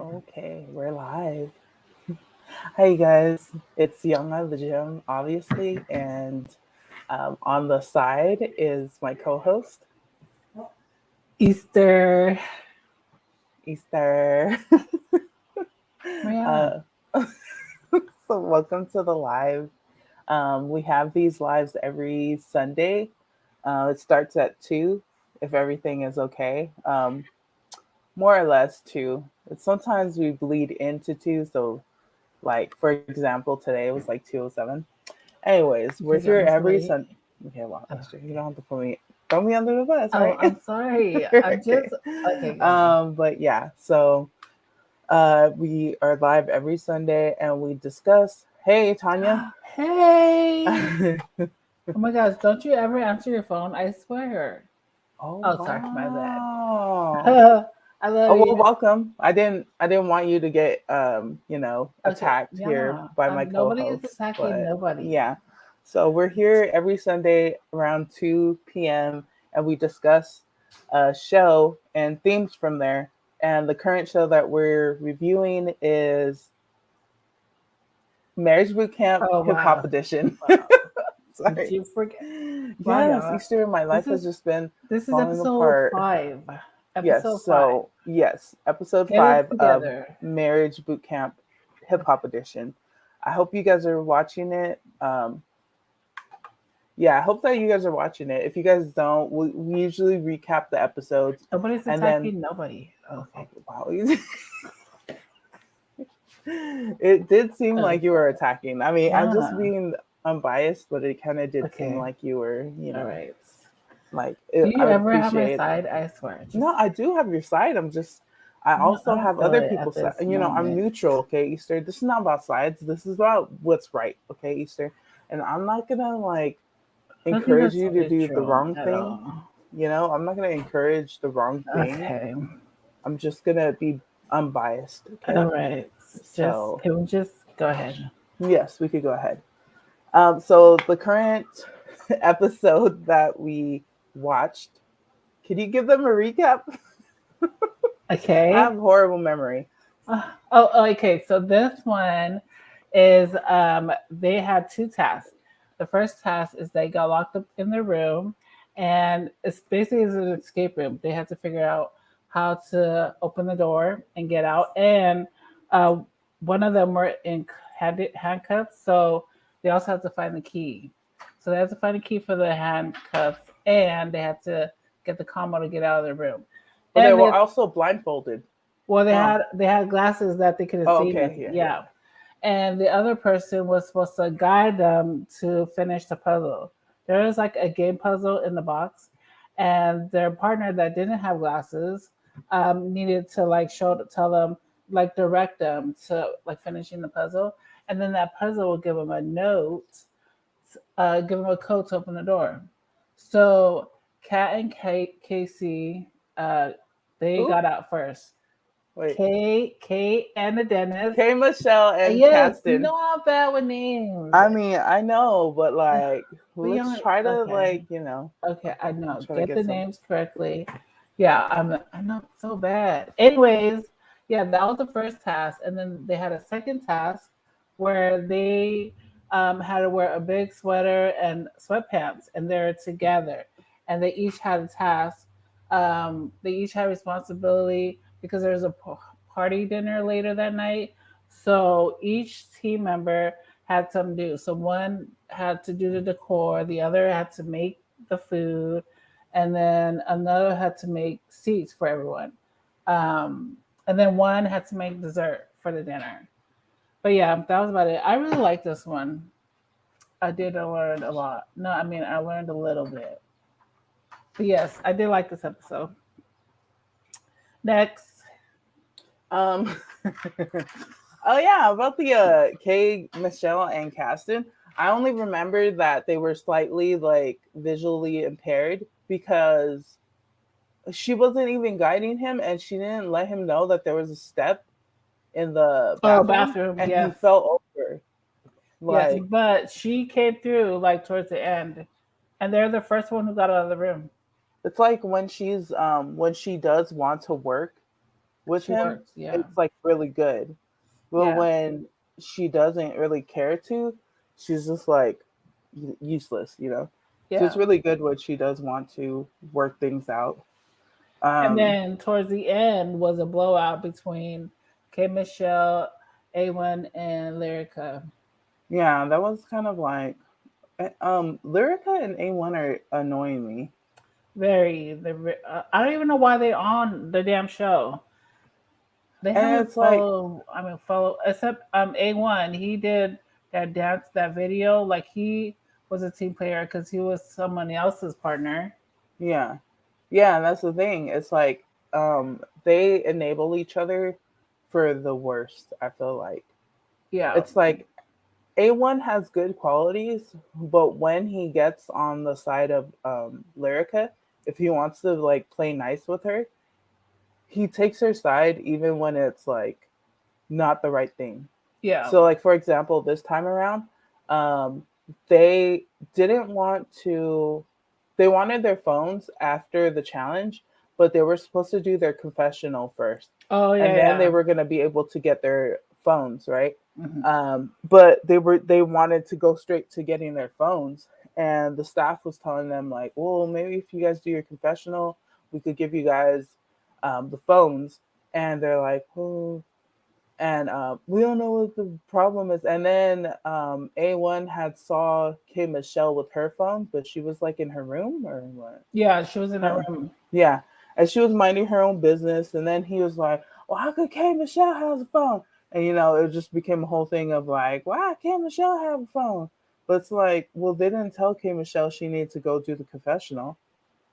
Okay, we're live. Hey guys, it's Young at the Gym, obviously, and on the side is my co-host, Easter. Easter. Yeah. uh, so welcome to the live. We have these lives every Sunday. It starts at 2, if everything is okay. More or less 2. Sometimes we bleed into 2, so like for example, today it was like 2:07. Anyways, we're Because here I'm so every late. Sunday. Okay, well, Oh, Esther, you okay. don't have to throw me under the bus, Oh, right? I'm sorry. I'm Okay. just okay. Go on. But yeah, so we are live every Sunday and we discuss. Hey, Tanya. Hey. Oh Oh my gosh! Don't you ever answer your phone? I swear. Oh, sorry. My bad. wow. I love Oh well, you. welcome. I didn't want you to get Okay. attacked here Yeah. by my Nobody is co-host, attacking but nobody. yeah. So we're here every Sunday around 2 p.m. and we discuss a show and themes from there. And the current show that we're reviewing is Marriage Boot Camp Oh Hip Hop wow. Edition. Wow. Did Sorry. you forget? Wow, Yes, y'all. Easter, my This life has is just been this is falling episode apart. 5. Yes, Episode 5. so yes, episode Get it 5 of together. Marriage Boot Camp Hip Hop Edition. I hope you guys are watching it. Yeah, I hope that you guys are watching it. If you guys don't, we usually recap the episodes, Nobody's and then attacking nobody. oh, Okay. wow, it did seem like you were Okay. attacking. I mean, I'm just Yeah. being unbiased, but it kind of did seem Okay. like you were, All right. like Do you I would ever have my appreciate. side? I swear. No, Just I do have your side. I I also don't have feel other it at people's side. this I'm moment. neutral, okay, Easter. This is not about sides. This is about what's right, okay, Easter. And I'm not gonna like I don't think encourage that's you to do the neutral wrong at thing. all. I'm not gonna encourage the wrong thing. Okay. I'm just gonna be unbiased, All okay? right. Just So can we just go ahead? yes, we could go ahead. So the current episode that we watched, could you give them a recap? I Okay. have horrible memory. Okay. So this one is they had two tasks. The first task is they got locked up in their room, and it's basically an escape room. They had to figure out how to open the door and get out. And uh, one of them were in handcuffs, so they also had to find the key. So they had to find the key for the handcuffs, and they had to get the combo to get out of the room. But they And were they also blindfolded. well, Oh, they had glasses that they couldn't oh see okay. nothing. Yeah, yeah, Yeah, and the other person was supposed to guide them to finish the puzzle. There was like a game puzzle in the box, and their partner that didn't have glasses needed to like tell them, like direct them to like finishing the puzzle, and then that puzzle will give them a note, give them a code to open the door. So Kat and Casey, they Who? got out first. Wait. Kate, and the dentist. K. Michelle and Yes, you Caston. know I'm bad with names. I mean, I know, but like, We let's only try to okay. like, Okay, I know. try to Get get the some. names correctly. Yeah, I know it's so bad. Anyways, yeah, that was the first task, and then they had a second task where they had to wear a big sweater and sweatpants, and they're together, and they each had a task. They each had responsibility because there was a party dinner later that night. So each team member had something to do. So one had to do the decor, the other had to make the food, and then another had to make seats for everyone. And then one had to make dessert for the dinner. But yeah, that was about it. I really like this one. I did learn a lot. No, I mean I learned a little bit. But yes, I did like this episode. Next. Um, oh yeah, about the K. Michelle and Caston. I only remember that they were slightly like visually impaired because she wasn't even guiding him, and she didn't let him know that there was a step in the Oh, bathroom, bathroom. and he Yes. fell over. Yes, Like but she came through like towards the end, and they're the first one who got out of the room. it's like when she does want to work with She him, works. Yeah. it's like really good. But Yeah. when she doesn't really care to, she's just like useless, you know. So it's Yeah. really good when she does want to work things out. And Um, then towards the end was a blowout between K Michelle, A1, and Lyrica. yeah, that was kind of like Lyrica and A1 are annoying me. Very. I don't even know why they on the damn show. They And haven't it's like, follow. I mean, follow except A1. He did that dance, that video. Like he was a team player because he was someone else's partner. yeah. Yeah, and that's the thing. It's like they enable each other for the worst, I feel like. Yeah. It's like A1 has good qualities, but when he gets on the side of Lyrica, if he wants to like play nice with her, he takes her side even when it's like not the right thing. Yeah. So like for example, this time around, um, they didn't want to they wanted their phones after the challenge, but they were supposed to do their confessional first. Oh yeah, And then they yeah. were gonna be able to get their phones, right? Hmm. But they wanted to go straight to getting their phones. And the staff was telling them like, well, maybe if you guys do your confessional, we could give you guys the phones. And they're like, oh, and we don't know what the problem is. And then A1 had saw K Michelle with her phone, but she was like in her room or what? Yeah, she was in a Uh, room. yeah, and she was minding her own business. And then he was like, "Well, how could K Michelle have a phone?" And it just became a whole thing of like, "Why can't Michelle have a phone?" But it's like, well, they didn't tell K Michelle she needed to go do the confessional.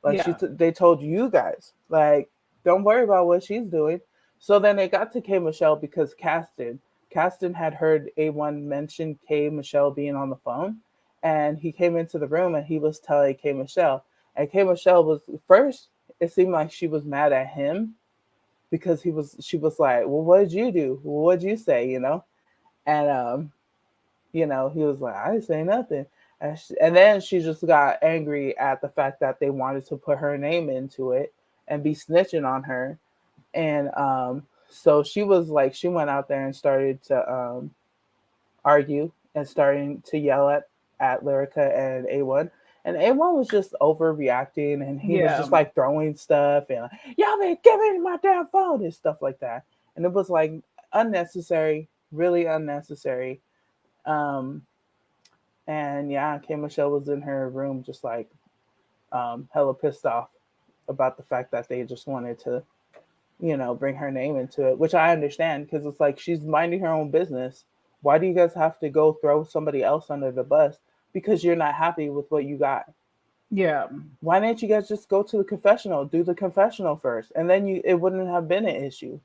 Like Yeah. they told you guys, like, don't worry about what she's doing. So then it got to K Michelle because Caston had heard A1 mention K Michelle being on the phone, and he came into the room and he was telling K Michelle, and K Michelle was first. It seemed like she was mad at him because she was like, well, what did you do? Well, what did you say? And he was like, I didn't say nothing. And then she just got angry at the fact that they wanted to put her name into it and be snitching on her. And so she was like, she went out there and started to argue and starting to yell at Lyrica and A1. And A1 was just overreacting and he was Yeah. just like throwing stuff and like, y'all man, give me my damn phone and stuff like that. And it was like unnecessary, really unnecessary. Um, and yeah, K Michelle was in her room just like hella pissed off about the fact that they just wanted to, bring her name into it, which I understand because it's like she's minding her own business. Why do you guys have to go throw somebody else under the bus because you're not happy with what you got? Yeah. Why didn't you guys just go to the confessional, do the confessional first, and then it wouldn't have been an issue?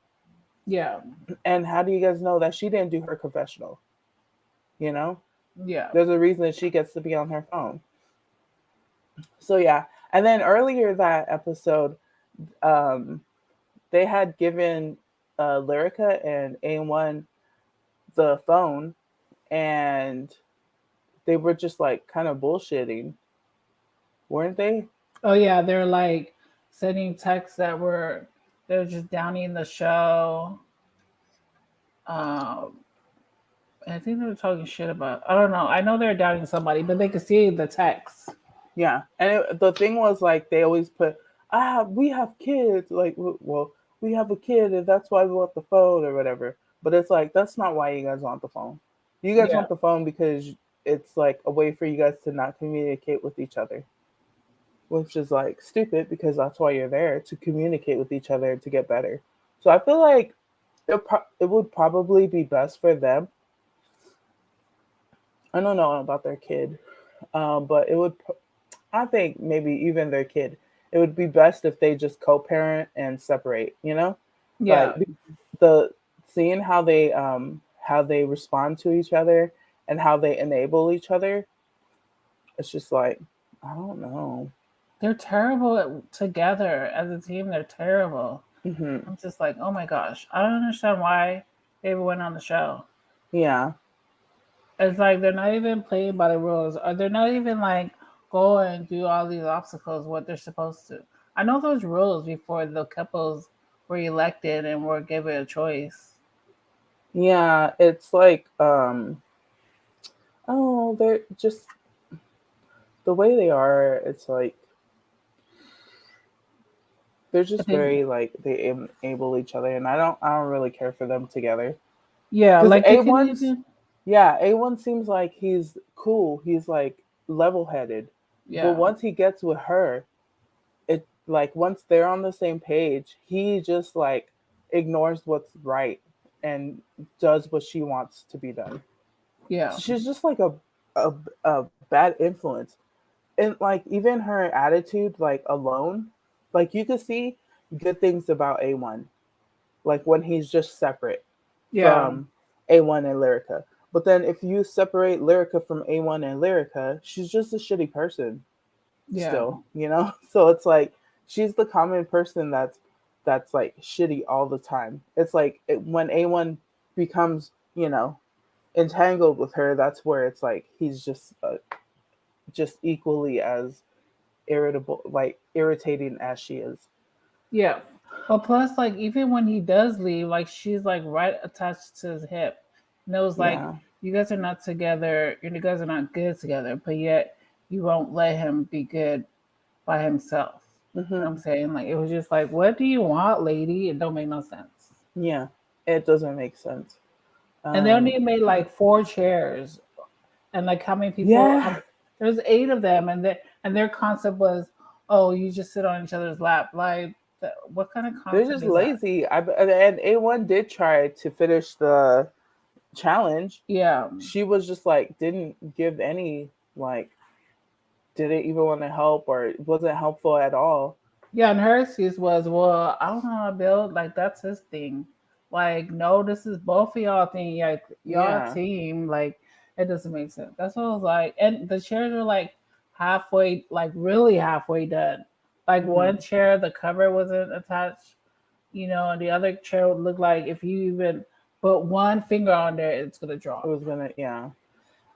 Yeah. And how do you guys know that she didn't do her confessional? You know, Yeah. there's a reason that she gets to be on her phone. So yeah, and then earlier that episode, um, they had given Lyrica and A1 the phone, and they were just like kind of bullshitting, weren't they? Oh yeah, they're like sending texts that were they're just downing the show. Um, I think they were talking shit about. I don't know. I know they're doubting somebody, but they could see the text. Yeah, and the thing was like they always put, we have kids, like, well, we have a kid, and that's why we want the phone or whatever. But it's like that's not why you guys want the phone. You guys Yeah. want the phone because it's like a way for you guys to not communicate with each other, which is like stupid because that's why you're there to communicate with each other to get better. So I feel like it would probably be best for them. I don't know about their kid, but I think maybe even their kid, it would be best if they just co-parent and separate. Yeah. Like the seeing how they respond to each other and how they enable each other. It's just like I don't know. They're terrible together as a team. They're terrible. Hmm. I'm just like, oh my gosh, I don't understand why they ever went on the show. Yeah, It's like they're not even playing by the rules, or they're not even like go and do all these obstacles what they're supposed to. I know those rules before the couples were elected and were given a choice. Yeah, it's like oh, they're just the way they are. It's like they're I just think, very like they enable each other, and I don't really care for them together. yeah, Because like they can A1's, even, yeah, A1 seems like he's cool. He's like level headed. But yeah, once he gets with her, it like once they're on the same page, he just like ignores what's right and does what she wants to be done. yeah, So she's just like a bad influence. And like even her attitude, like alone, like you could see good things about A1, like when he's just separate yeah, from A1 and Lyrica. But then if you separate Lyrica from A1 and Lyrica, she's just a shitty person yeah, still, you know? So it's like she's the common person that's like shitty all the time. It's like when A1 becomes, you know, entangled with her, that's where it's like he's just equally as irritable, like irritating as she is. yeah. But plus, like even when he does leave, like she's like right attached to his hip, and it was like Yeah. you guys are not together, you guys are not good together, but yet you won't let him be good by himself. You Hmm. know what I'm saying? Like it was just like, what do you want, lady? It don't make no sense. Yeah. It doesn't make sense. And they Um, only made like 4 chairs, and like how many people? yeah, There's 8 of them, and their concept was, oh, you just sit on each other's lap. Like, what kind of they're concept just is that? lazy. And A1 did try to finish the challenge. Yeah, She was just like didn't give any like didn't even want to help or wasn't helpful at all. yeah. And her excuse was, well, I don't know how to build. Like that's his thing. Like, no, this is both of y'all thing. Yeah, y'all Yeah. team. Like, it doesn't make sense. That's what I was like. And the chairs were like halfway, like really halfway done. Like Hmm. one chair, the cover wasn't attached, and the other chair would look like if you even put one finger on there, it's gonna It drop. was gonna yeah.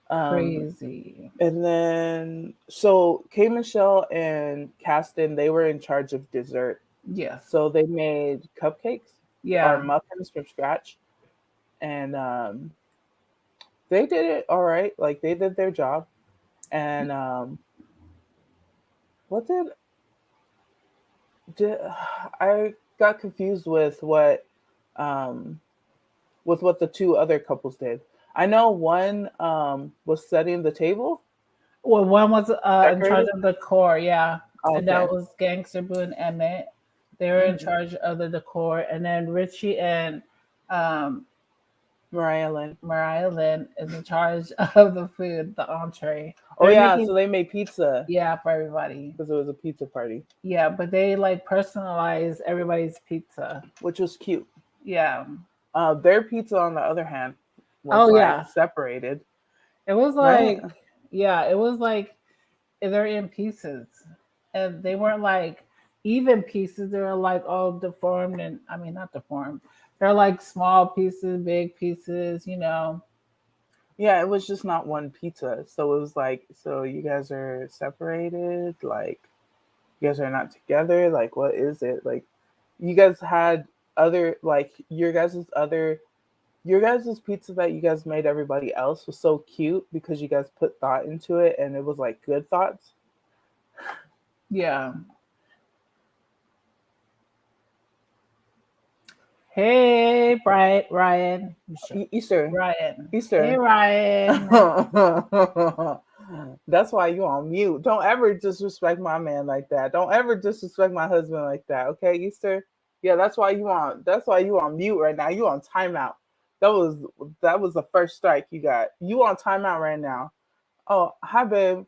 Um, Crazy. and then so K Michelle and Caston they were in charge of dessert. Yes. So they made cupcakes or Yeah. muffins from scratch, and they did it all right. Like they did their job. And what did I got confused um with what the two other couples did. I know one was setting the table, Well, one was in charge decorated. of the decor, yeah, Oh, and that okay. was Gangster Boo and Emmett. They were in Hmm. charge of the decor, and then Richie and um, Mariah Lynn. Mariah Lynn is in charge of the food, the entree. Oh They're yeah, making, so they made pizza yeah, for everybody. because it was a pizza party, Yeah, but they like personalize everybody's pizza. which was cute. Yeah. Their pizza, on the other hand, was Oh like yeah. separated, It was right? like, yeah, it was like they're in pieces, and they weren't like even pieces. They were like all deformed, and I mean not deformed. They're like small pieces, big pieces. Yeah, it was just not one pizza. So it was like, so you guys are separated, like you guys are not together. Like, what is it? Like, you guys had other like your guys' pizza that you guys made everybody else was so cute because you guys put thought into it and it was like good thoughts. Yeah. Hey, Brian, Ryan, Easter, Ryan. Hey, Easter. Ryan. That's why you on mute. Don't ever disrespect my man like that. Don't ever disrespect my husband like that. Okay, Easter. Yeah, that's why you on. That's why you on mute right now. You on timeout. That was that was the first strike you got. You on timeout right now. Oh, hi, babe.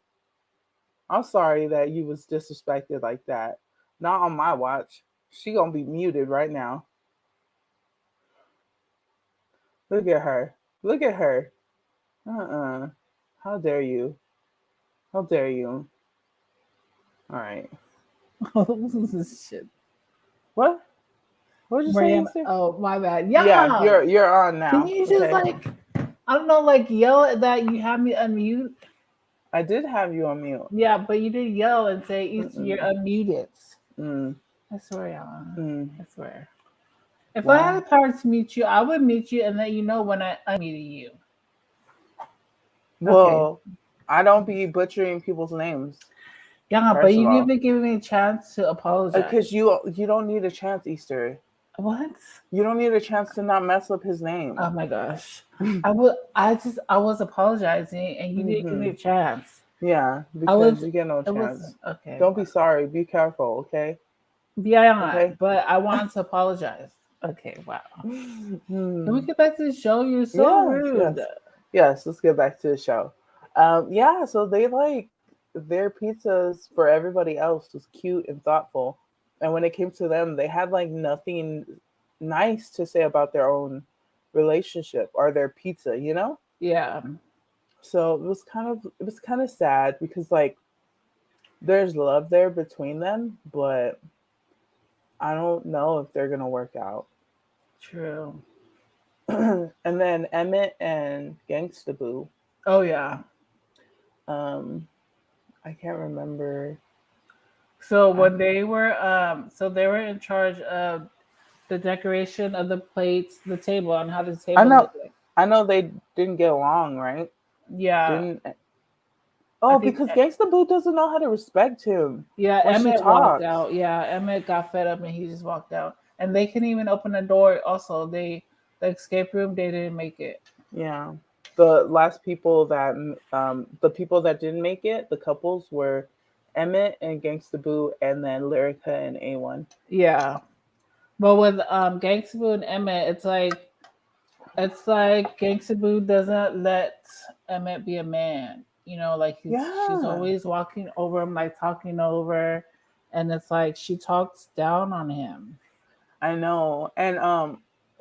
I'm sorry that you was disrespected like that. Not on my watch. She gonna be muted right now. Look at her. Look at her. Uh-uh. How dare you? How dare you? All right. Shit. What? What did you say, Brian. Easter? Oh, my bad. Yeah, Yeah. you're on Can now. you just Okay. like, I don't know, like yell at that? You have me unmute. I did have you on mute. Yeah, but you did yell and say, Easton, you're Mm-mm. unmuted. Mm, I swear, y'all. mm. I swear. If I had Wow. the power to meet you, I would meet you and let you know when I'm meeting you. Okay. Well, I don't be butchering people's names, Yeah, but first of you didn't all. even give me a chance to Because apologize. you don't need a chance, Easter. What? You don't need a chance to not mess up his name. Oh my gosh. I was apologizing and you didn't give me Hmm. a chance. Yeah, I because was you get no it was chance. okay. Don't be sorry. Be careful, okay? Yeah, Okay. but I wanted to apologize. Okay, wow. Can we Hmm. get back to the show? You're so Yes, rude. yes, yes. Let's get back to the show. Yeah. So they like their pizzas for everybody else was cute and thoughtful, and when it came to them, they had like nothing nice to say about their own relationship or their pizza. You know. Yeah, So it was kind of sad because like there's love there between them, but I don't know if they're gonna work out. true. And then Emmett and Gangsta Boo. Oh yeah. Um, I can't remember. So I when they were in charge of the decoration of the plates, the table, and how the I table know looked like. I know they didn't get along, right? Yeah, Didn't I Oh, think because Gangsta Boo doesn't know how to respect him yeah, when she Emmett walked talks. out. Yeah, Emmett got fed up and he just walked out. And they couldn't even open the door. Also, the escape room they didn't make it. Yeah. The last people that the people that didn't make it, the couples were Emmett and Gangsta Boo and then Lyrica and A1. Yeah, but with Gangsta Boo and Emmett, it's like Gangsta Boo doesn't let Emmett be a man. Like she's Yeah. always walking over him, like talking over, and it's like she talks down on him. I know. And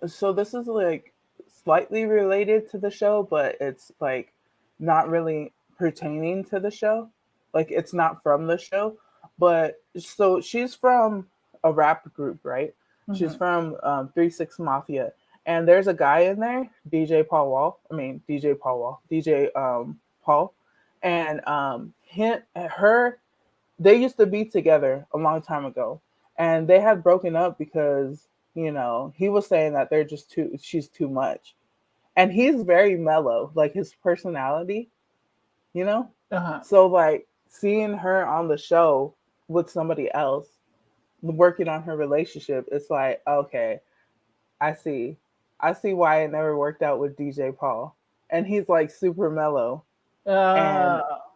so this is like slightly related to the show, but it's like not really pertaining to the show. Like it's not from the show. But so she's from a rap group, right? She's Hmm. from 3 6 Mafia. And there's a guy in there, DJ Paul Wall. I mean DJ Paul Wall. DJ Paul. And him her they used to be together a long time ago, and they had broken up because he was saying that they're just too she's too much, and he's very mellow, like his personality, you know. Uh-huh. So like seeing her on the show with somebody else working on her relationship, it's like, okay, i see I see why it never worked out with DJ Paul, and he's like super mellow,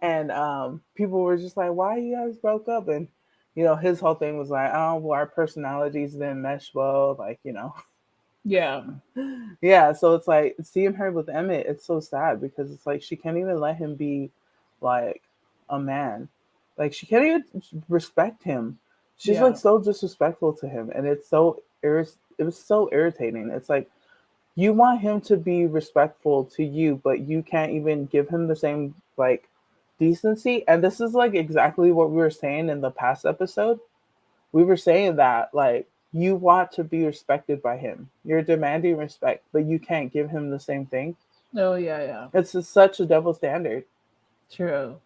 and Uh, people were just like, "Why you guys broke up?" And his whole thing was like, "Oh, well, our personalities didn't mesh well." Like, yeah, yeah. So it's like seeing her with Emmett. It's so sad because it's like she can't even let him be like a man. Like she can't even respect him. She's like yeah, so disrespectful to him, and it was so irritating. It's like you want him to be respectful to you, but you can't even give him the same like decency. And this is like exactly what we were saying in the past episode. We were saying that like you want to be respected by him. You're demanding respect, but you can't give him the same thing. oh yeah, yeah, It's just such a double standard. true.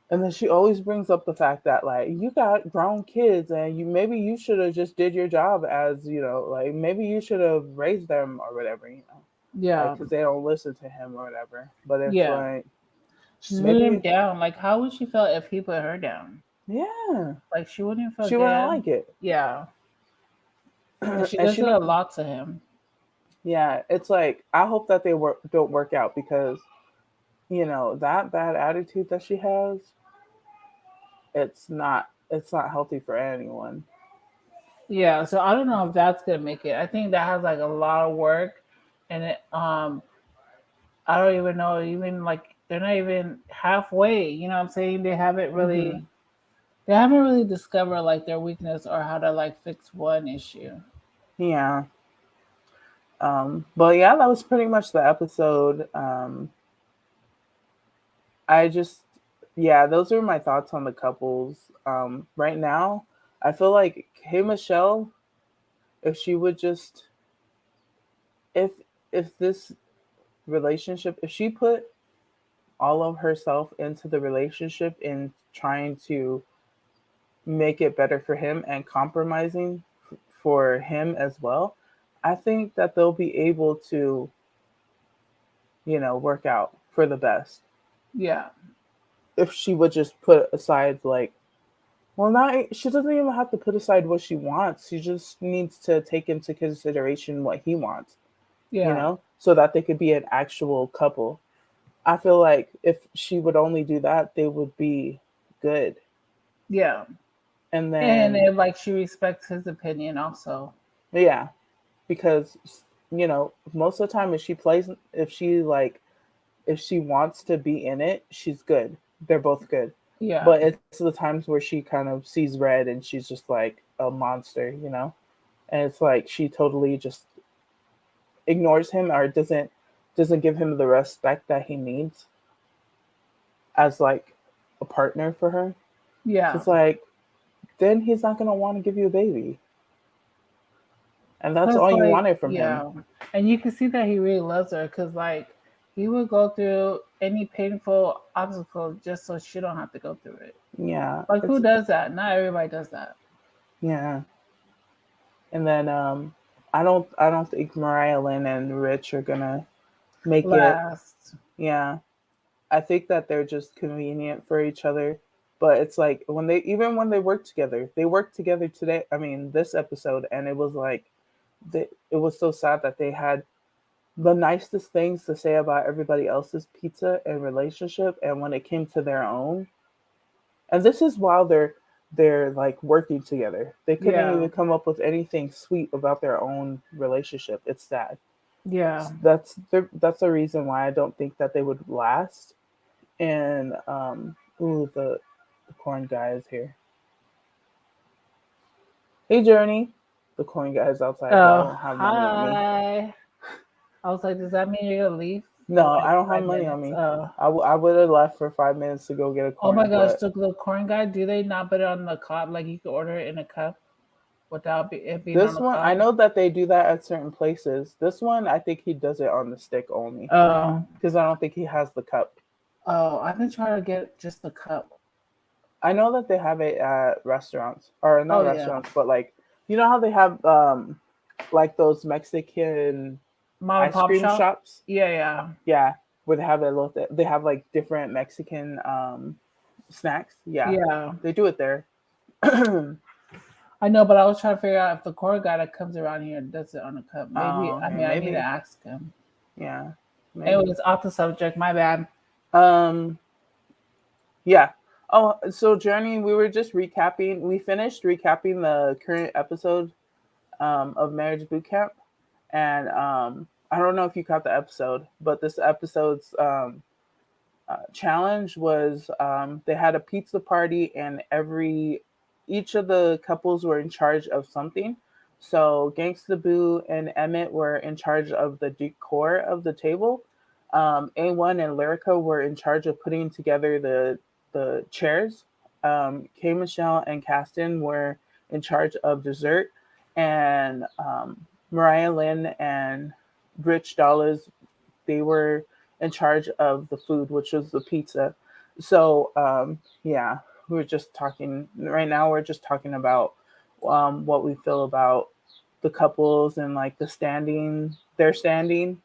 And then she always brings up the fact that like you got grown kids and you should have just did your job as like maybe you should have raised them or whatever, like Yeah, because they don't listen to him or whatever. But it's yeah. like She's putting him maybe down. Like, how would she feel if he put her down? yeah, Like, she wouldn't feel she wouldn't good. like it. Yeah, and she And does she it don't. a lot to him. Yeah, it's like I hope that they don't work out because that bad attitude that she has, it's not healthy for anyone. Yeah, so I don't know if that's gonna make it. I think that has like a lot of work, and I don't even know. Even like they're not even halfway. You know what I'm saying? Hmm. They haven't really discovered like their weakness or how to like fix one issue. Yeah. But yeah, that was pretty much the episode. I just, yeah, those are my thoughts on the couples. Right now, I feel like, hey, Michelle, if she would just, if this relationship, if she put all of herself into the relationship in trying to make it better for him and compromising for him as well, I think that they'll be able to, work out for the best Yeah. if she would just put aside like, well, not she doesn't even have to put aside what she wants. She just needs to take into consideration what he wants, Yeah. so that they could be an actual couple. I feel like if she would only do that, they would be good. Yeah. And And then, it, like she respects his opinion also. yeah, because most of the time, if she wants to be in it, she's good. They're both good. Yeah. But it's the times where she kind of sees red and she's just like a monster. And it's like she totally just ignores him or doesn't give him the respect that he needs as like a partner for her. So Yeah. it's like then he's not gonna want to give you a baby. And that's Plus, all you like, wanted from him. yeah. And you can see that he really loves her because, like, he would go through any painful obstacle just so she don't have to go through it. Yeah. Like, who It's does that? Not everybody does that. yeah. And then I don't think Mariah Lynn and Rich are gonna make it. Last. Yeah. I think that they're just convenient for each other. But it's like when they work together today. I mean, this episode, and it was like it was so sad that they had the nicest things to say about everybody else's pizza and relationship, and when it came to their own, and this is while they're like working together, they couldn't Yeah. even come up with anything sweet about their own relationship. It's sad. Yeah. That's a reason why I don't think that they would last. And ooh, the corn guy is here. Hey, Journey. The corn guy is outside, but I Oh, don't have money on me. hi. I was like, does that mean you're gonna leave for No, like I don't have 5 money on minutes? me. Oh. I would have left for 5 minutes to go get a Oh my corn, gosh, but the corn guy, do they not put it on the cob? Like you can order it in a cup without it being on this the one, I cob? know that they do that at certain places. This one, I think he does it on the stick only Oh. because I don't think he has the cup. Oh, I've been trying to get just the cup. I know that they have it at restaurants, or not Oh yeah. restaurants, but like how they have like those Mexican Mom and ice pop cream shop? shops. Yeah, yeah. Yeah, where they have like different Mexican snacks. Yeah, Yeah. they do it there. Oh, I know, but I was trying to figure out if the corn guy that comes around here does it on a cup. Maybe I yeah, mean I need to maybe. ask him. Yeah, maybe. Anyways, off the subject, my bad. Um, yeah. Oh, so Journey, we were just recapping. We finished recapping the current episode of Marriage Boot Camp, and I don't know if you caught the episode, but this episode's challenge was they had a pizza party, and each of the couples were in charge of something. So Gangsta Boo and Emmett were in charge of the decor of the table. A1 and Lyrica were in charge of putting together the chairs. K Michelle and Caston were in charge of dessert, and Mariah Lynn and Rich Dollars, they were in charge of the food, which was the pizza. So yeah, we're just talking right now. We're just talking about what we feel about the couples and like their standing,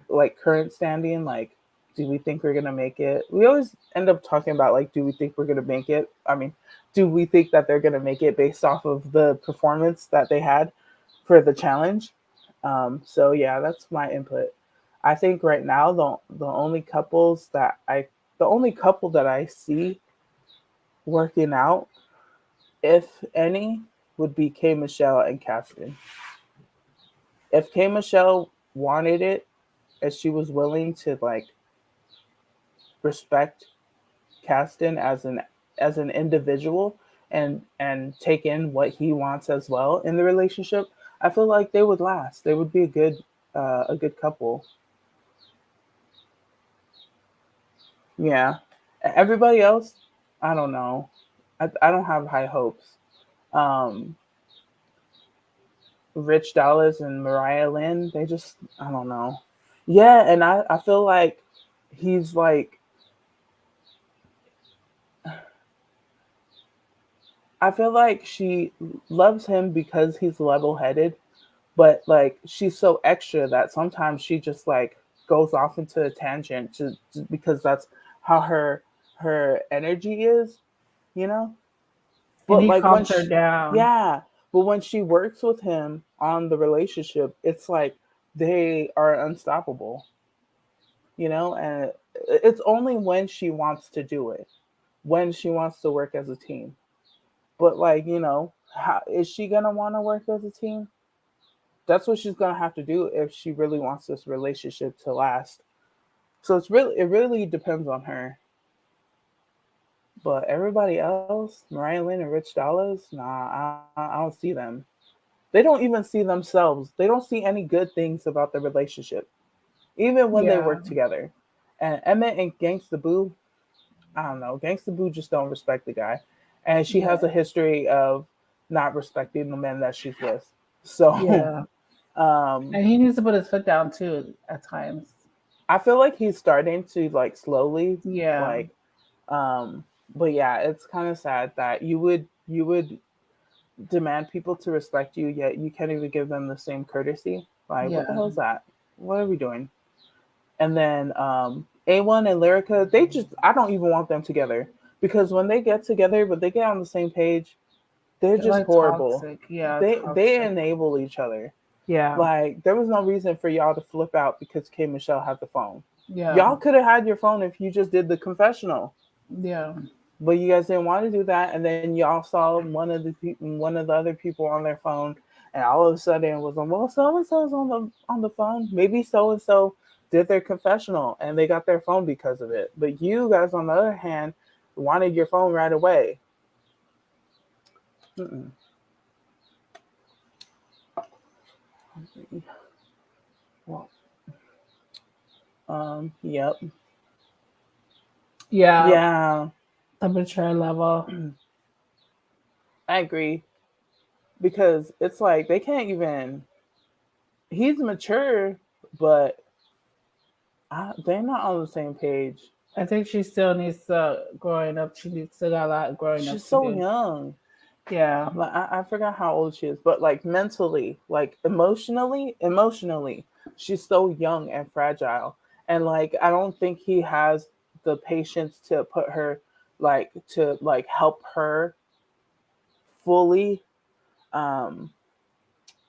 like current standing. Like, do we think we're gonna make it? We always end up talking about like, do we think we're gonna make it? I mean, do we think that they're gonna make it based off of the performance that they had for the challenge? So yeah, that's my input. I think right now the only couple that I see working out, if any, would be K Michelle and Caston. If K Michelle wanted it, and she was willing to like respect Caston as an individual and take in what he wants as well in the relationship, I feel like they would last. They would be a good couple. Yeah. Everybody else, I don't know. I don't have high hopes. Um, Rich Dallas and Mariah Lynn, they just, I don't know. Yeah, and I feel like he's like, I feel like she loves him because he's level headed, but like she's so extra that sometimes she just like goes off into a tangent just because that's how her energy is, you know. And But he like when calms her she, down. yeah, but when she works with him on the relationship, it's like they are unstoppable, you know. And it's only when she wants to do it, when she wants to work as a team. But like, you know, how is she gonna want to work as a team? That's what she's gonna have to do if she really wants this relationship to last. So it really depends on her. But everybody else, Mariah Lynn and Rich Dollaz, nah, I don't see them. They don't even see themselves. They don't see any good things about the relationship, even when they Yeah. work together. And Emmett and Gangsta Boo, I don't know. Gangsta Boo just don't respect the guy, and she has Yeah. a history of not respecting the men that she's with. So, Yeah. um, And he needs to put his foot down too at times. I feel like he's starting to like slowly, Yeah. like, um, but yeah, it's kind of sad that you would demand people to respect you, yet you can't even give them the same courtesy. Like, what the Yeah. hell is that? What are we doing? And then A1 and Lyrica, they just I don't even want them together because when they get together, but they get on the same page, they're They're just like horrible. toxic. Yeah, They toxic. enable each other. Yeah. Like there was no reason for y'all to flip out because K Michelle had the phone. Yeah. Y'all could have had your phone if you just did the confessional, Yeah. but you guys didn't want to do that. And then y'all saw one of the other people on their phone, and all of a sudden it was like, well, so and so's on the phone. Maybe so and so did their confessional and they got their phone because of it. But you guys, on the other hand, wanted your phone right away. Mm-mm. Well, yep, Yeah. yeah, The mature level. I agree because it's like they can't even. He's mature, but they're not on the same page. I think she still needs to growing up. She needs still got a lot of growing up She's to so do. young. Yeah. Like, I forgot how old she is, but like mentally, like emotionally, she's so young and fragile. And like, I don't think he has the patience to put her, like, to like help her fully um,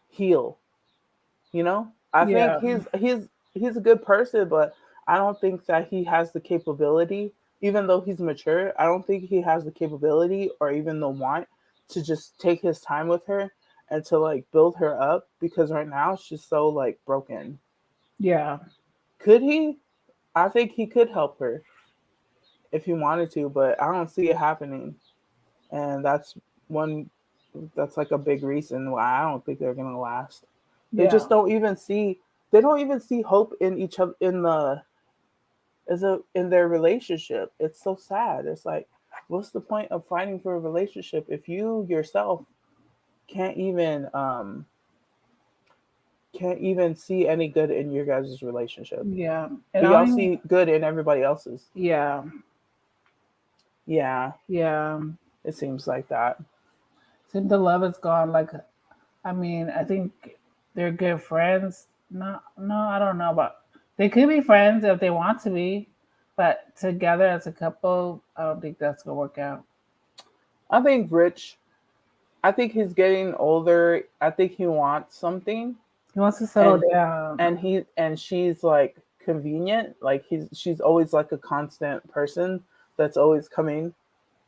heal. You know, I think Yeah. he's a good person, but I don't think that he has the capability. Even though he's mature, I don't think he has the capability or even the want to just take his time with her and to like build her up because right now she's so like broken. Yeah. Could he? I think he could help her if he wanted to, but I don't see it happening. And one that's like a big reason why I don't think they're gonna last. They Yeah. just don't even see they don't even see hope in each other in their relationship. It's so sad. It's like, what's the point of fighting for a relationship if you yourself can't even um can't even see any good in your guys' relationship, Yeah. And but I y'all don't even, see good in everybody else's. yeah. Yeah, Yeah. it seems like that. Since the love is gone, like I mean, I think they're good friends. No, I don't know, but they could be friends if they want to be, but together as a couple, I don't think that's gonna work out. I think Rich, I think he's getting older. I think he wants something, He wants to settle and down. she's like convenient. Like she's always like a constant person that's always coming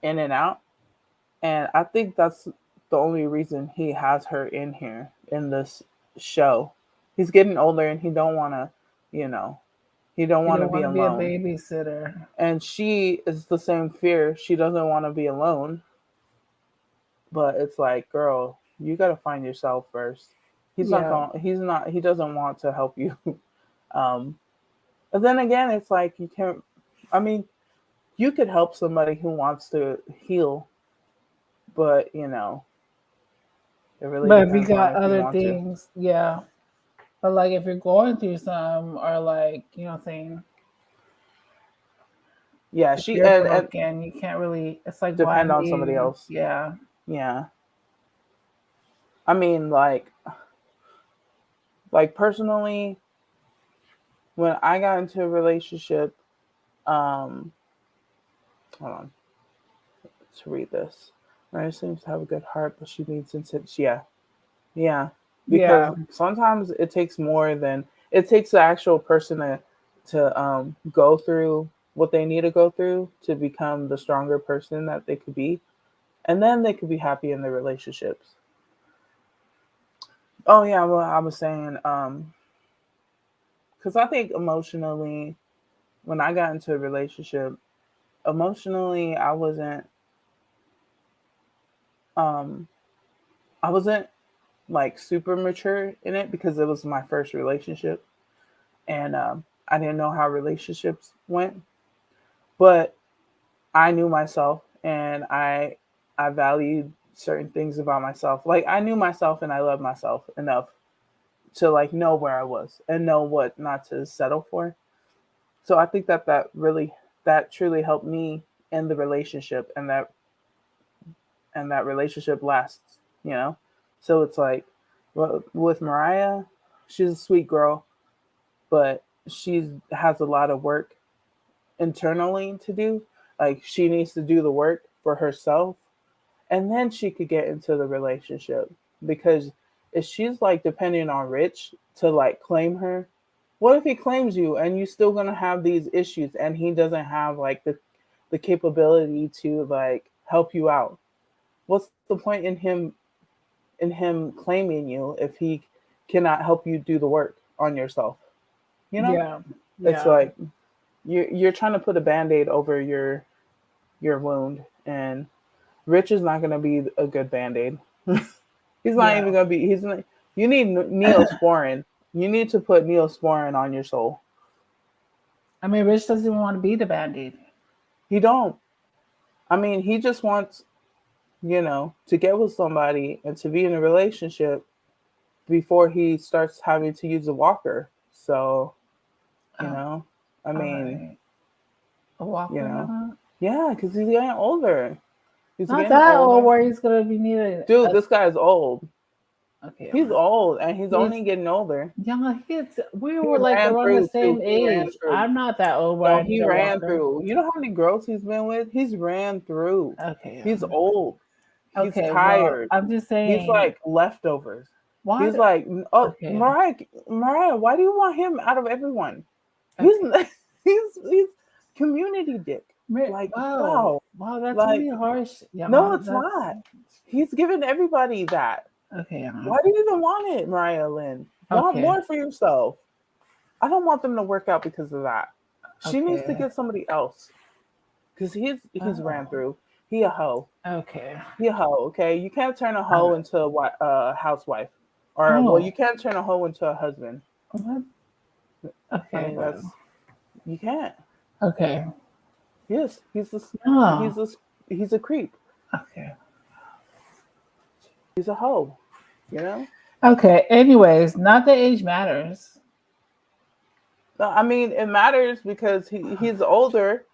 in and out. And I think that's the only reason he has her in here in this show. He's getting older and he don't want to, you know, he don't He want to don't be want to be a alone. babysitter. And she is the same fear. She doesn't want to be alone, but it's like, girl, you got to find yourself first. Yeah. He doesn't want to help you. um but then again, it's like you can't I mean, you could help somebody who wants to heal, but it really But if you depends on got if you other want to. things, yeah. But like if you're going through some or like, saying Yeah, if she you're and broken, you can't really it's like why depend on somebody me? else. Yeah. Yeah. I mean, like, like personally, when I got into a relationship, hold on to read this. Mariah seems to have a good heart, but she needs incentives. Yeah, yeah, because Yeah. sometimes it takes more than it takes the actual person to go through what they need to go through to become the stronger person that they could be, and then they could be happy in their relationships. Oh yeah, well I was saying, because I think emotionally, when I got into a relationship, emotionally um I wasn't like super mature in it because it was my first relationship, and I didn't know how relationships went, but I knew myself, and I valued certain things about myself. Like I knew myself and I loved myself enough to like know where I was and know what not to settle for. So I think that that truly helped me in the relationship, and that relationship lasts, you know? So it's like with Mariah, she's a sweet girl, but she has a lot of work internally to do. Like she needs to do the work for herself, and then she could get into the relationship, because if she's like depending on Rich to like claim her, what if he claims you and you still gonna have these issues and he doesn't have like the capability to like help you out? What's the point in him claiming you if he cannot help you do the work on yourself? You know, Yeah. it's Yeah. like you're trying to put a band-aid over your wound, and Rich is not going to be a good band-aid. He's not Yeah. even going to be. He's not. You need Neosporin. You need to put Neosporin on your soul. I mean, Rich doesn't even want to be the band-aid. He don't. I mean, he just wants, to get with somebody and to be in a relationship before he starts having to use a walker. So, you Oh, know, I all mean, right. A walker? yeah, because he's getting older. He's Not getting that old older. where he's gonna be needed. Dude, this guy is old. Okay, He's old and he's he's only getting older. yeah. We He were like ran around the through too. same He ran age. through. I'm not that old where No, I need he a ran walker. through. You know how many girls he's been with? He's ran through. Okay, He's old. He's okay. Well, tired. I'm just He's saying. like leftovers. Why? He's like, oh, Okay, Mariah, why do you want him out of everyone? He's okay. he's community dick. Like, Wow, wow. wow. That's Like, really harsh. no, Yeah, it's that's not. He's giving everybody that. okay. Why do you even want it, Mariah Lynn? Want Okay, more for yourself. I don't want them to work out because of that. She needs to okay. get somebody else. Because he's ran Oh, through. He a hoe. okay. He a hoe, okay? You can't turn a All hoe right. into a housewife. Or, well, you Oh, can't turn a hoe into a husband. what? I Okay, mean, well, you can't. okay. Yes, Oh, he's a, he's a creep. okay. He's a hoe, you know? Okay. Anyways, not that age matters. No, I mean, it matters because he's older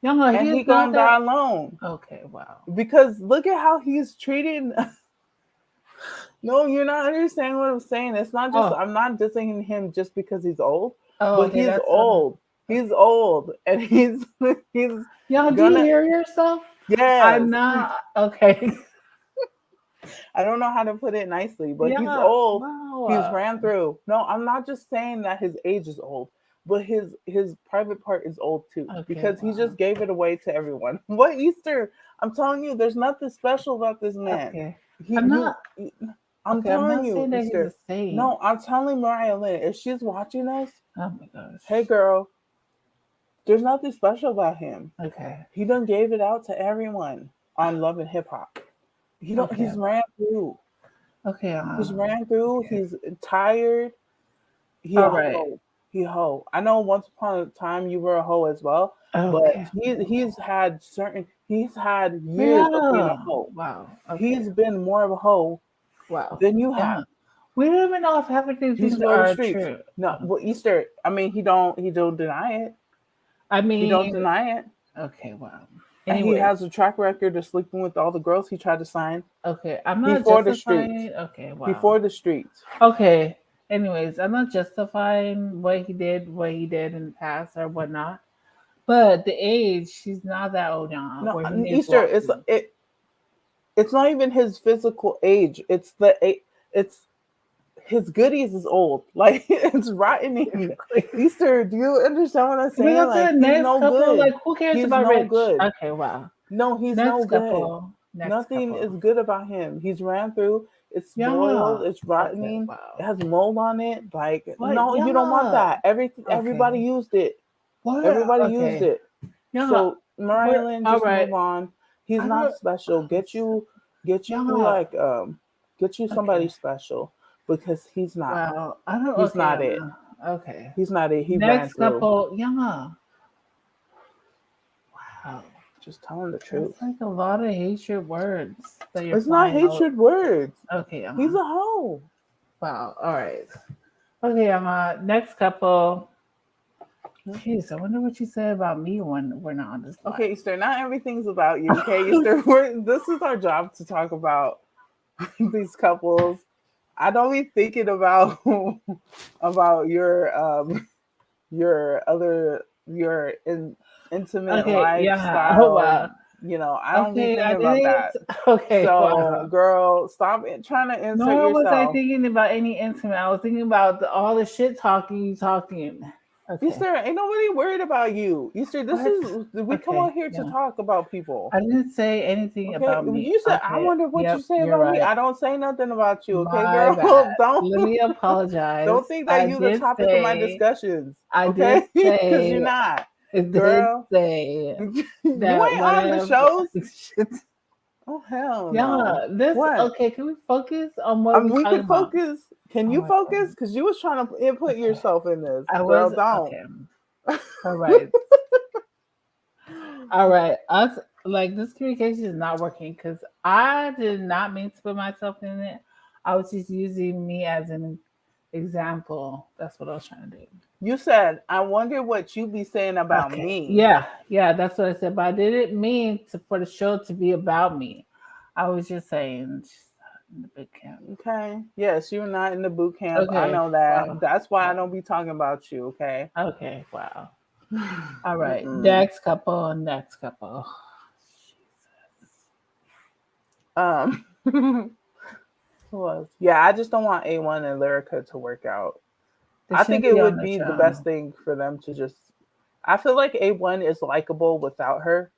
No, and he's he not gonna die that. alone. Okay, wow. Because look at how he's treating. No, you're not understanding what I'm saying. It's not just Oh, I'm not dissing him just because he's old, oh, but okay. he's That's old. He's okay. old, and he's Y'all, do you gonna hear yourself? I'm yes. not okay. I don't know how to put it nicely, but he's Yeah. old. Wow. He's ran through. No, I'm not just saying that his age is old, but his private part is old too Okay. because he Wow. just gave it away to everyone. What Easter? I'm telling you, there's nothing special about this man. Okay. He I'm you not. I'm Okay. I'm telling not you, saying that he's a Easter. saint. No, I'm telling Mariah Lynn, if she's watching us, Oh my gosh. hey girl, there's nothing special about him. Okay. He done gave it out to everyone on Love and Hip Hop. Okay. He's ran through. Okay. He's ran through. Okay. He's tired. He All a right. hoe. He a hoe. I know once upon a time you were a hoe as well, but Okay. he's had years of being a Yeah. hoe. Wow. Okay. He's been more of a hoe Wow. than you Yeah. have. We don't even know if half of these He's things for the are streets. true. No, well, Easter. I mean, he don't deny it. I He don't mean, deny it. okay. Wow. And he Anyways. has a track record of sleeping with all the girls he tried to sign. Okay. I'm He not for the streets. justifying. Okay. He Wow. for the streets. Okay. Anyways, I'm not justifying what he did in the past or whatnot. But the age, she's not that old now No, where he needs Easter. walking. It's not even his physical age. It's his goodies is old. Like it's rotting. Easter, do you understand what I'm Can we saying? go to the Like he's next no couple? good. Like, who cares He's about no Rich? good. Okay, wow. No, he's no Next good. couple. Next Nothing is couple. good about him. He's ran through. It's spoiled. Yeah. It's Okay, rotting. It wow. has mold on it. Like What? no, you don't want Yeah. that. Everybody Okay. used it. What? Everybody used Okay. it. Yeah. So Mariah We're Lynn, all just right. move on. He's I not don't. special. Get you Yeah. like get you somebody Okay. special because Wow. I don't. he's Okay. not it. Okay. He's not it. He ran Next through. couple. Yeah. Wow. Just telling the That's truth. like a lot of hatred words that you're It's not flying out. hatred words. Okay, He's Emma. a hoe. Wow. All right. Okay, Emma. Next couple. Jeez, I wonder what you said about me when we're not on this Okay, live. Easter, not everything's about you. Okay, Easter, this is our job to talk about these couples. I don't be thinking about about your other intimate Okay, yeah. Oh lifestyle. wow. I don't be Okay, I thinking about didn't. that. Okay, So, wow. girl, stop trying to insert Nor was I yourself. thinking about any intimate. I was thinking about all the shit talking you talking. Okay. Easter, ain't nobody worried about you. Easter, What? we come Okay. on here to Yeah. talk about people. I didn't say anything Okay, about me. you said I Okay. wonder what you Yep. say You're about me. right. I don't say nothing about you. Okay, My girl, bad. don't Let me apologize. don't think that I you the did topic of my say. discussions. I did Okay, because you're say. not, I did girl. say You that ain't on the whatever. shows. Oh hell no! Yeah. This. What? Okay. Can we focus on what we're We talking could about? focus. Can Oh you my focus? god. Because you was trying to input Okay. yourself in this, I girl. was Don't. okay. All right. All right. Us like this communication is not working because I did not mean to put myself in it. I was just using me as an example. That's what I was trying to do. You said, I wonder what you be saying about Okay. me. Yeah. Yeah. That's what I said. But I didn't mean for the show to be about me. I was just saying just in the big camp. Okay. Yes, you're not in the boot camp. I Okay. know that. Wow. That's why I Wow. don't be talking about you. Okay. Okay. Wow. All right. Mm-mm. Next couple. Next couple. Who else? Yeah, I just don't want A1 and Lyrica to work out. They I think shouldn't it be on would the be the best show. thing for them to just. I feel like A1 is likable without her.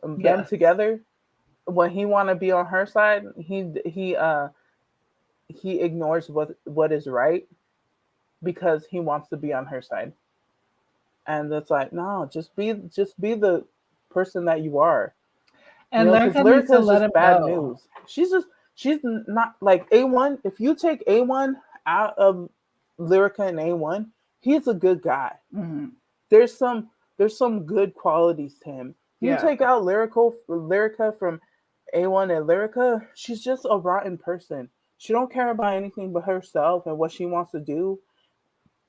Them Yes. together, when he want to be on her side, he ignores what is right because he wants to be on her side. And it's like, no, just be the person that you are. And Because Lyrica needs Lyrica to is let just him bad go. news. She's not like A1. If you take A1 out of Lyrica and A1, he's a good guy. Mhm. There's some good qualities to him. You Yeah. take out Lyrica from A1 and Lyrica, she's just a rotten person. She don't care about anything but herself and what she wants to do,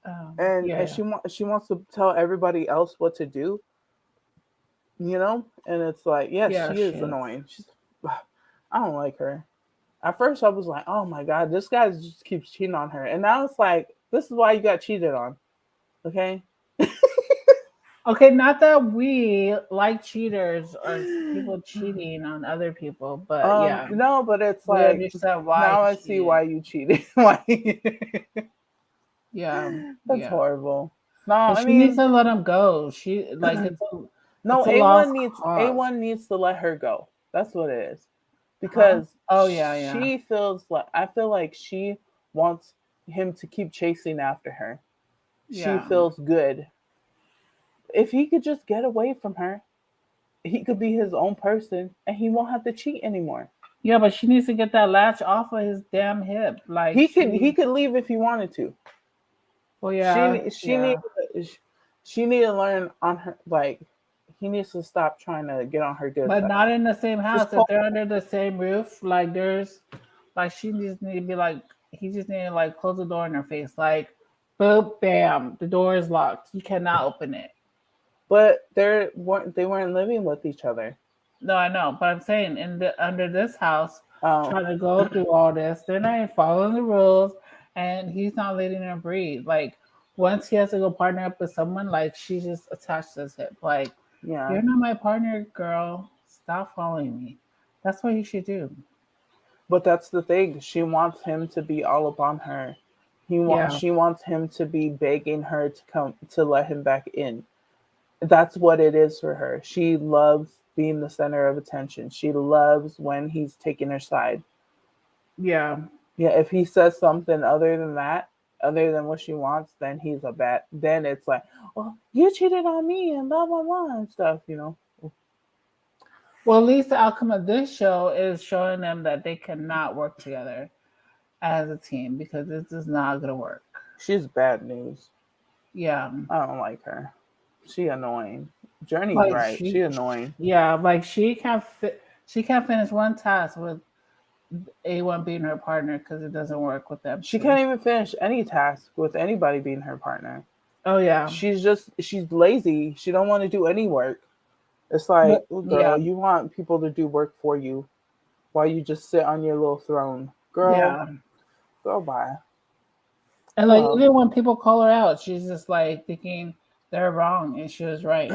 and Yeah. she wants to tell everybody else what to do. And it's like, yes, Yeah, she she is is. annoying. I don't like her. At first, I was like, oh my god, this guy just keeps cheating on her, and now it's like, this is why you got cheated on. Okay. Okay, not that we like cheaters or people cheating on other people, but yeah, No, but it's we like, understand why now he I see cheated. why you cheated. Why? Yeah, That's yeah. horrible. No, But I she needs mean, to let him go. She like it's no, a A1 lost needs cause. A1 needs to let her go. That's what it is. Huh? Because Oh yeah, yeah. I feel like she wants him to keep chasing after her. She Yeah. feels good. If he could just get away from her, he could be his own person and he won't have to cheat anymore. Yeah, but she needs to get that latch off of his damn hip. Like He she could leave if he wanted to. well She yeah, she need yeah. she need to learn on her, like, he needs to stop trying to get on her good But side. not in the same Just house. If pull. they're under the same roof, like there's like she just need to be like he just need to like close the door in her face. Like boop bam, the door is locked. You cannot open it. But they weren't living with each other. No, I know, but I'm saying in the under this house, Um, trying to go through all this, they're not even following the rules, and he's not letting her breathe. Like once he has to go partner up with someone, like she's just attached to his hip. Like Yeah. you're not my partner, girl. Stop following me. That's what you should do. But that's the thing. She wants him to be all upon her. Yeah, She wants him to be begging her to come to let him back in. That's what it is for her. She loves being the center of attention. She loves when he's taking her side. yeah. Yeah, if he says something other than that, other than what she wants, then he's a bad. Then it's like, well, you cheated on me and blah blah blah and stuff. You know, Well, at least the outcome of this show is showing them that they cannot work together as a team because this is not going to work. she's bad news. Yeah, I don't like her. She annoying. Journey's like right. She annoying. like she can't finish one task with A1 being her partner because it doesn't work with them She two. can't even finish any task with anybody being her partner. Oh yeah, She's lazy. She don't want to do any work. It's like, but "Ooh, girl, yeah, you want people to do work for you while you just sit on your little throne. Girl, yeah. go by. And like Well, even when people call her out, she's just like thinking they're wrong and she was right.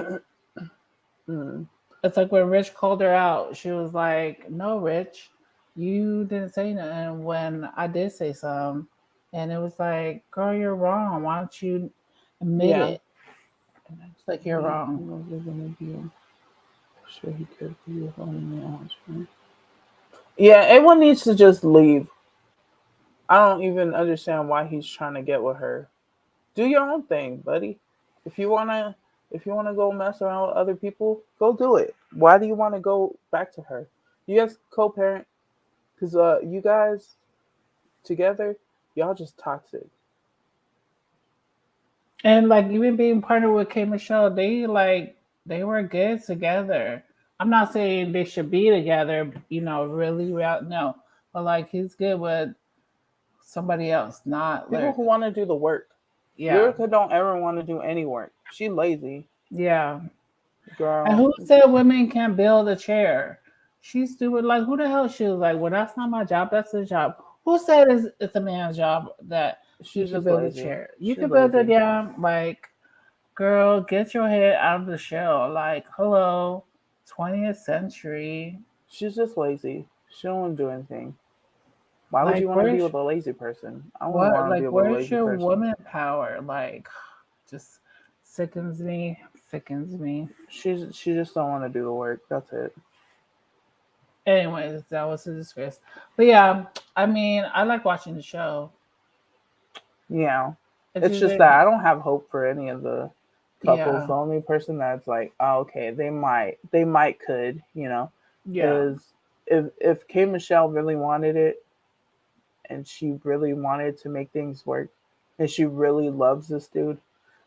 mm, It's like when Rich called her out, she was like, "No, Rich, you didn't say nothing when I did say something." And it was like, "Girl, you're wrong. Why don't you admit yeah. it? It's like you're wrong." Sure he could be with only me. Yeah, everyone needs to just leave. I don't even understand why he's trying to get with her. Do your own thing, buddy. If you wanna if you wanna go mess around with other people, go do it. Why do you wanna go back to her? You guys co-parent because you guys together, y'all just toxic. And like even being partnered with K Michelle, they were good together. I'm not saying they should be together, really no. But like he's good with somebody else, not People who Lyrica. want to do the work. Yeah. Lyrica don't ever want to do any work. She lazy, Yeah. And girl. who said women can't build a chair? She's stupid. Like who the hell she was like, well, that's not my job, that's his job. Who said it's a man's job that he She's can just build a lazy. chair? You She's can build it, lazy. yeah. Like girl, get your head out of the shell. Like, hello, 20th century. She's just lazy. She don't want to do anything. Why would you Like, want to be with a lazy person? I wouldn't what? want to be Like, with a where's lazy your person. woman power? Like, just sickens me, sickens me. She just don't want to do the work. That's it. Anyways, that was a disgrace. But yeah, I mean, I like watching the show. Yeah. It's It's just either, that I don't have hope for any of the couples. yeah, The only person that's like, oh, okay, they might could, yeah, is if K Michelle really wanted it and she really wanted to make things work and she really loves this dude,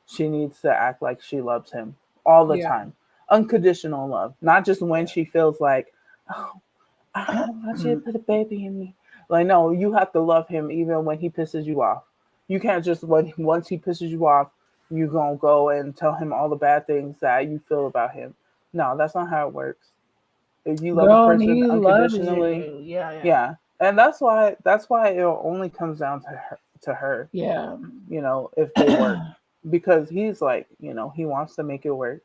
she needs to act like she loves him all the yeah, time. Unconditional love, not just when yeah. she feels like, oh, I want you to put a baby in me. Like, no, you have to love him even when he pisses you off. You can't just once he pisses you off, you gonna go and tell him all the bad things that you feel about him. No, that's not how it works. If you love a Girl, and person he loves unconditionally, you. Yeah, yeah, yeah, and that's why it only comes down to her. yeah. If they work, because he's like, he wants to make it work.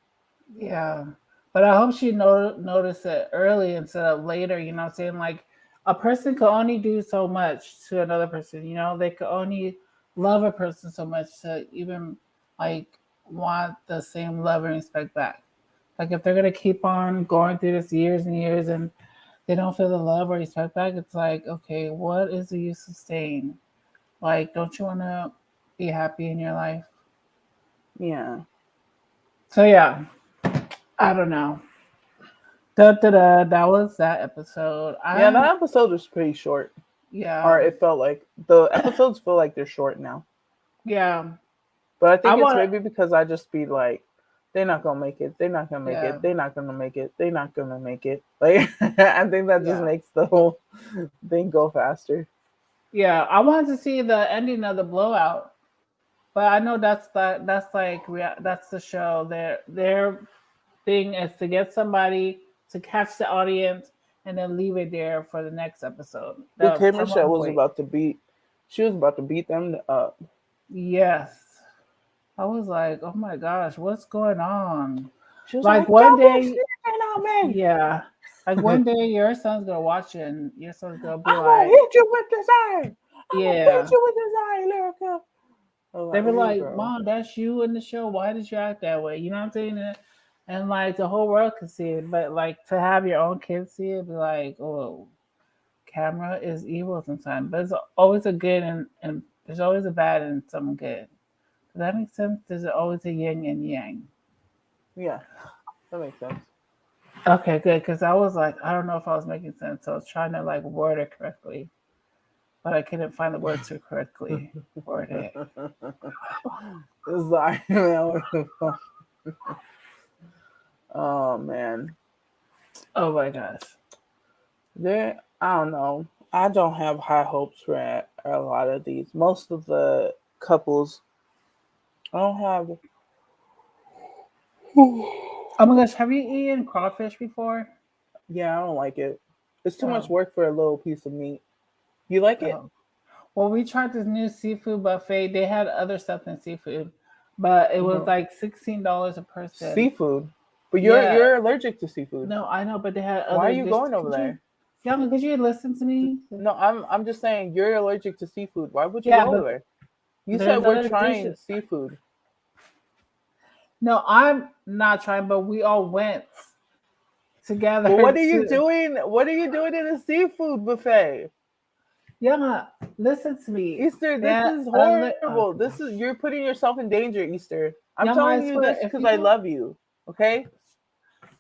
Yeah. But I hope she noticed it early instead of later, what I'm saying? Like a person can only do so much to another person, they could only love a person so much to even like want the same love and respect back. Like if they're gonna keep on going through this years and years and they don't feel the love or respect back, it's like, okay, what is the use of staying? Like, don't you wanna be happy in your life? Yeah, So yeah, I don't know. Da, da, da, that was that episode. yeah. That episode was pretty short, or Yeah, it felt like the episodes feel like they're short now. yeah. But I I think it's want, maybe because I just be like, they're not gonna make it. They're not gonna make yeah, it. They're not gonna make it. They're not gonna make it. Like I think that just yeah, makes the whole thing go faster. yeah. I wanted to see the ending of the blowout, but I know that's like that's the show. Their thing is to get somebody to catch the audience and then leave it there for the next episode. But K Someone Michelle will was wait. about to beat. She was about to beat them up. Yes. I was like, oh my gosh, what's going on? She was Like like, one "Don't be day, sneaking on me. yeah. Like one day your son's gonna watch it and your son's gonna be I'm gonna like, hit you with this iron. I'm gonna beat yeah. you with this iron, Lyrica." I was They like, were "Ooh, like, girl." Mom, that's you in the show. Why did you act that way? You know what I'm saying? And like the whole world could see it. But like to have your own kids see it, be like, oh, camera is evil sometimes. But it's always a good and there's always a bad and some good. Does that make sense? There's always a yin and yang. Yeah, that makes sense. Okay, good. Because I was like, I don't know if I was making sense. So I was trying to like word it correctly, but I couldn't find the words to correctly word it. Sorry, man. What the fuck? Oh man, Oh my gosh. I don't know. I don't have high hopes for a lot of these. Most of the couples, I don't have. Oh my gosh, have you eaten crawfish before? Yeah, I don't like it. It's too much Oh, work for a little piece of meat. You like it? oh. Well, we tried this new seafood buffet. They had other stuff than seafood, but it was Mhm. like $16 a person. Seafood, but Yeah, you're allergic to seafood. no, I know, but they had Why are other you dishes. going over Could you, there? yeah, could you listen to me? No, I'm just saying you're allergic to seafood. Why would you Yeah, go over but there? You said there's we're other trying dishes. seafood. No, I'm not trying, but we all went But together what are you to. doing? What are you doing in a seafood buffet? Yeah, listen to me. Easter, this That is oh horrible. my This is gosh. you're putting yourself in danger, Easter. I'm Young, I telling you swear, this if because you I don't, love you. Okay?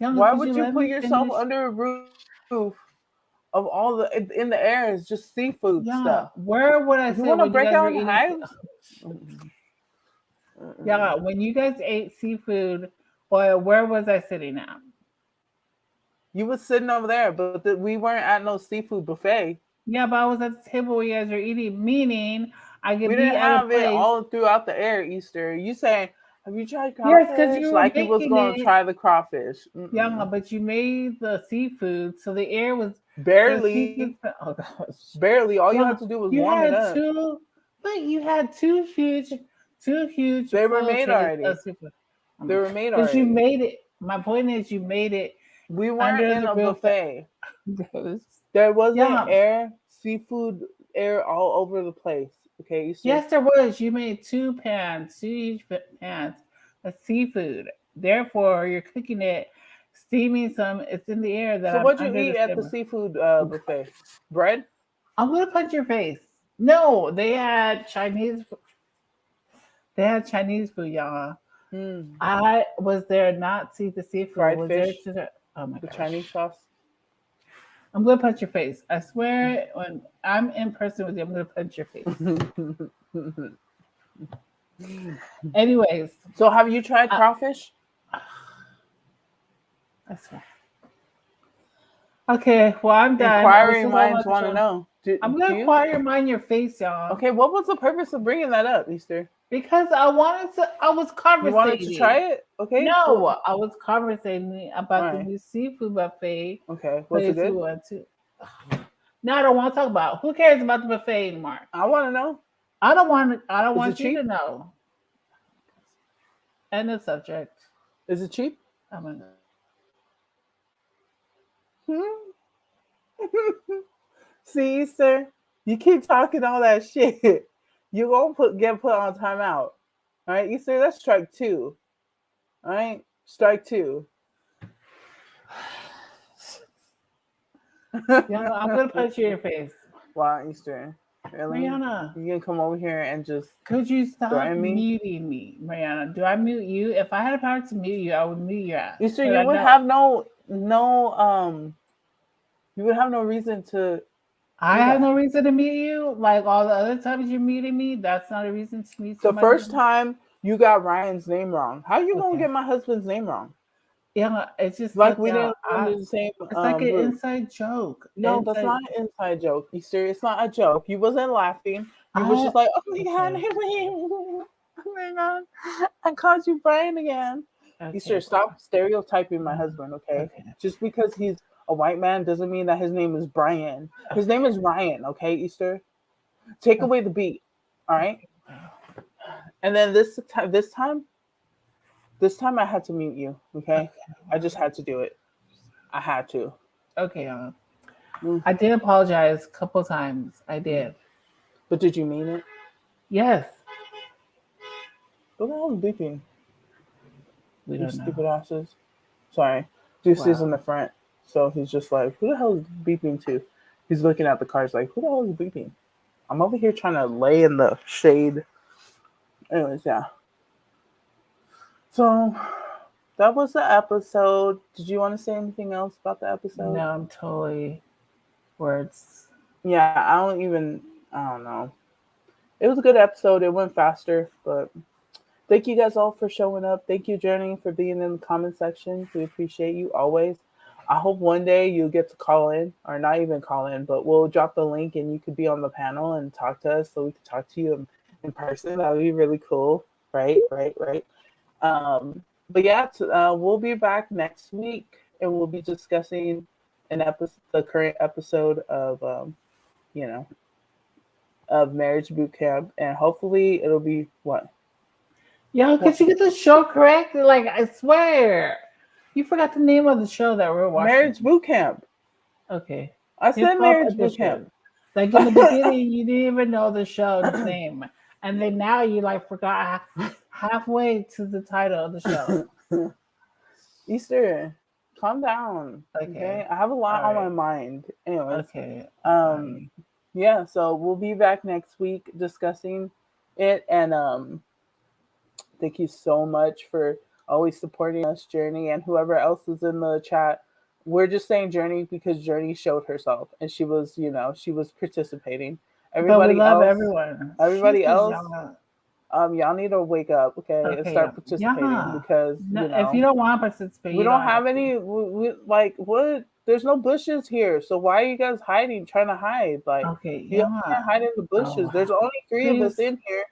Young, Why could you would you let put me yourself finish? under a roof of all the in the air is just seafood Yeah, stuff? where would I You sit want to when you break guys were out in eating? hives? Mm-mm. Yeah, Mm-mm. when you guys ate seafood, well, where was I sitting at? You was sitting over there, but we weren't at no seafood buffet. Yeah, but I was at the table where you guys were eating, meaning I We could didn't be at a have it place. all throughout the air, Easter. You saying, have you tried Yes, because crawfish? you were Like you was making going to it, try the crawfish. yeah, Mm-mm. but you made the seafood, so the air was, so the seafood. Barely, Oh gosh, barely. All you yeah, had to do was you warm it had up. two, but you had two huge They were full made trays of already. seafood. They were made Because you already. made it. My point is, you made it We weren't under in the a roof. buffet. There wasn't Yeah, air, seafood air all over the place. Okay, Easter. yes, there was. You made two huge pans of seafood. Therefore, you're cooking it, steaming some. It's in the air that So I'm what'd you under the eat at the simmer. seafood Oh, buffet? Bread? I'm gonna punch your face. No, they had Chinese. They had Chinese food, y'all. Mm. I was there not to eat the seafood. Fried Was there fish? to? Oh my The gosh. Chinese sauce? I'm gonna punch your face. I swear, when I'm in person with you, I'm gonna punch your face. Anyways, So have you tried I, crawfish? I swear. Okay, well, I'm done. I was Inquiring still on minds my want to control. know. I'm Do gonna you? acquire mind your face, y'all, Okay, what was the purpose of bringing that up, Easter? because I wanted to. I was You wanted to try conversating. it? Okay. No, Well, I was conversating all about the right. new seafood buffet Okay. Was it place we good? went to. Now I don't want to talk about. Who cares about the buffet anymore? I want to know. I don't want. I don't Is it want you to cheap? know. End of subject. Is it cheap? Oh my god. Hmm? See, Easter, you keep talking all that shit. You're gonna get put on timeout. All right, Easter, that's strike two. All right, strike two. Yeah, I'm gonna punch you in your face. Wow, Easter, really? Mariana, You can come over here and just could you stop threaten me? muting me? Mariana, do I mute you? If I had a power to mute you, I would mute your ass. Easter, But you I would know have you would have no reason to I do have that. no reason to mute you. Like all the other times you're muting me, that's not a reason to mute The somebody. first time you got Ryan's name wrong. How you gonna Okay. get my husband's name wrong? Yeah, it's just Like look we out. didn't go under the same It's like an roof. inside joke. No, that's Inside. not an inside joke. Easter, it's not a joke. You wasn't laughing. You was I just like, oh my god, okay. oh my god, I called you Brian again. Okay. Easter, stop stereotyping my husband, okay? Okay. Just because he's a white man doesn't mean that his name is Brian. His name is Ryan, okay, Easter? Take away the beat. All right. And then this time I had to mute you. Okay. I just had to do it. I had to. Okay. Mm. I did apologize a couple times. I did. But did you mean it? Yes. Who the hell is beeping? We You don't stupid know. asses. Sorry. Deuce is Wow. in the front. So he's just like, who the hell is beeping to? He's looking at the cars like, who the hell is beeping? I'm over here trying to lay in the shade. Anyways, yeah. So that was the episode. Did you want to say anything else about the episode? No, I'm totally words. Yeah, I don't know. It was a good episode. It went faster, but thank you guys all for showing up. Thank you, Journey, for being in the comment section. We appreciate you always. I hope one day you'll get to call in, or not even call in, but we'll drop the link and you could be on the panel and talk to us so we could talk to you in person. That would be really cool. Right, right, right. But yeah, we'll be back next week and we'll be discussing the current episode of, you know, of Marriage Boot Camp, and hopefully it'll be what? Yo, could you get the show correct? Like, I swear. You forgot the name of the show that we're watching. Marriage Boot Camp. Okay. I said Marriage Boot Camp. Like in the beginning, you didn't even know the show's name. And then now you like forgot halfway to the title of the show. Easter, calm down. Okay. I have a lot on my mind. Anyways. Okay. Yeah, so we'll be back next week discussing it, and thank you so much for always supporting us, Journey, and whoever else is in the chat. We're just saying Journey because Journey showed herself and she was, she was participating. Everybody else, everyone. Everybody else, y'all need to wake up, okay, and start participating because if you don't want to participate, we don't have any. We like what? There's no bushes here, so why are you guys hiding? Trying to hide? Like, you can't hide in the bushes. There's only 3 of us in here.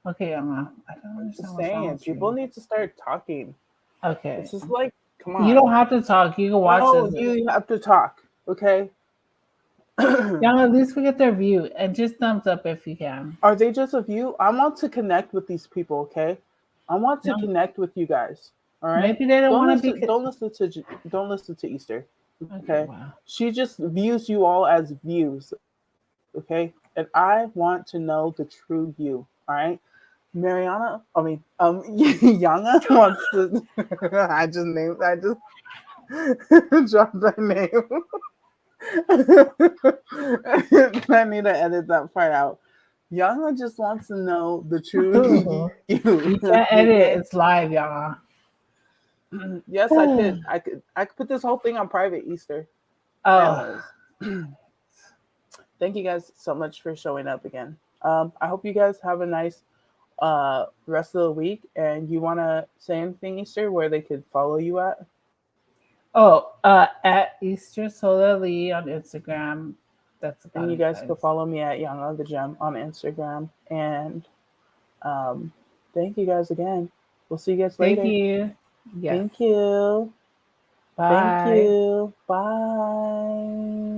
Okay, Emma. I don't understand. Just saying, people need to start talking. Okay, it's just like, come on. You don't have to talk. You can watch. No, you have to talk. Okay. Yeah, at least we get their view, and just thumbs up if you can. Are they just a view? I want to connect with these people. Okay, I want to connect with you guys. All right. Maybe they don't want to be. Don't listen to Easter. Okay. Wow. She just views you all as views. Okay, and I want to know the true you. All right. Yana wants to. I just dropped her name. I need to edit that part out. Yana just wants to know the true you. You can't edit. It's live, y'all. Yes, I could. I could put this whole thing on private, Easter. Oh. Thank you guys so much for showing up again. I hope you guys have a nice rest of the week. And you want to say anything, Easter, where they could follow you at? At Easter Sola Lee on Instagram. That's about and you guys can follow me at Yana the Gem on Instagram. And thank you guys again. We'll see you guys later. Thank you. Yes. Thank you. Bye. Thank you. Bye.